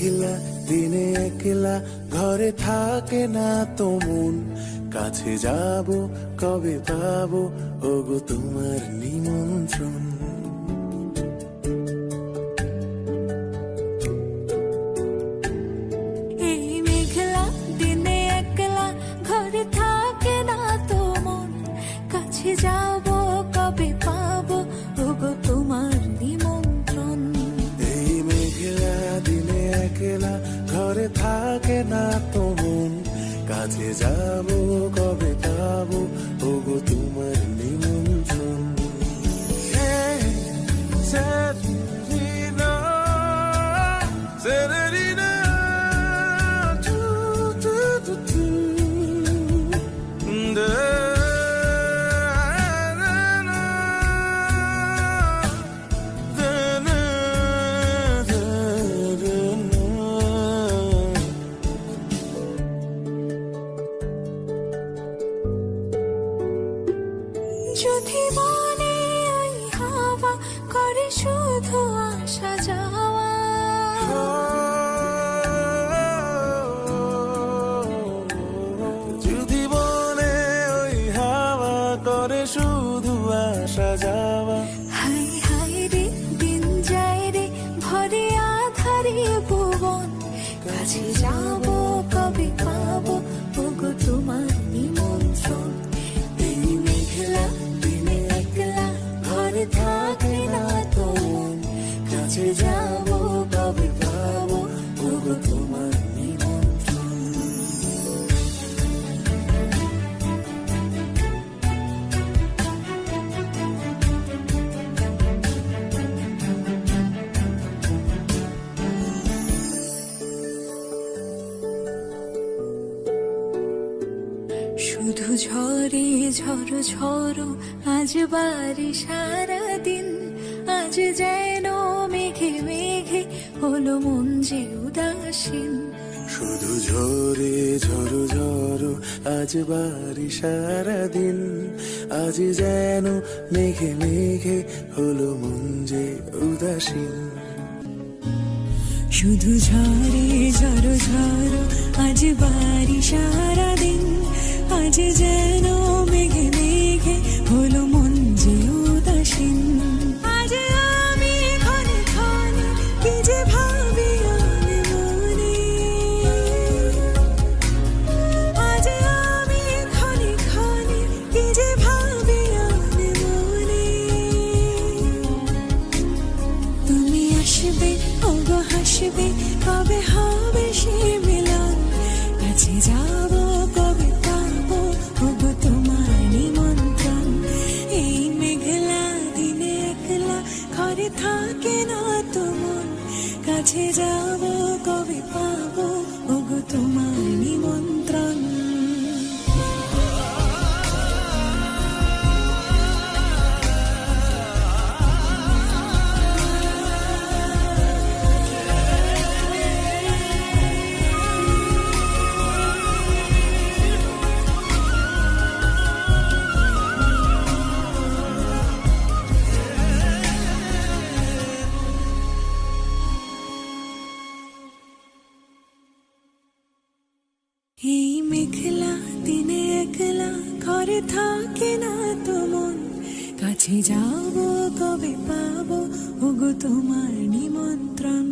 মেঘলা দিনে একলা ঘরে থাকে না তো মন, কাছে যাব কবে পাবো ওগো তোমার নিমন্ত্রণ। এই মেঘলা দিনে একলা ঘরে থাকে না তো মন, কাছে যাব কবে পাবো ওগো তোমার নিমন্ত্রণ। এই মেঘলা দিনে একলা ঘরে থাকে না তো মন, কাছে যাব কবে পাবো ওগো তোমার নিমন্ত্রণ। Severina, Severina, tu, tu, tu, tu. Da, da, da, da, da, da, da. যদি মনে ওই হাওয়া করে শুধু আসা যাওয়া, যদি বনে ওই হাওয়া করে শুধু আসা যাওয়া, হাই হাই রে দিন যায় রে ভরে আধারে ভুবন, কাছে যাব কবে পাবো ওগো তোমার নিমন্ত্রণ। এই মেঘলা দিনে একলা ঘরে থাকে না তো মন, কাছে যাব কবে পাবো ওগো তোমার নিমন্ত্রণ। শুধু ঝরে ঝড়ো ঝড়ো আজ বাড়ি সারাদিন, আজ যেন মেঘে মেঘে হলো মন যে উদাসীন। শুধু ঝরে ঝড়ো ঝড়ো আজ বাড়ি সারাদিন, আজ যেন মেঘে মেঘে হলো মন যে উদাসীন। শুধু ঝরে ঝড়ো ঝড়ো আজ বাড়ি সারাদিন, আজ যেন মেঘে মেঘে হলো মন যে উদাসীন। আজ আমি ক্ষণে ক্ষণে কি যে ভাবি আমি মনে, আজ আমি ক্ষণে ক্ষণে কি যে ভাবি আমি মনে। তুমি আসবে ওগো হাসবে কবে হবে সে মিলন, কাছে যাব কবে পাবো ওগো তোমার নিমন্ত্রণ। এই মেঘলা দিনে একলা ঘরে থাকে না তো মন, কাছে যাব কবে পাবো ওগো তোমার নিমন্ত্রণ। এই মেঘলা দিনে একলা ঘরে থাকে না তো মন, কাছে যাব কবে পাবো ওগো তোমার নিমন্ত্রণ।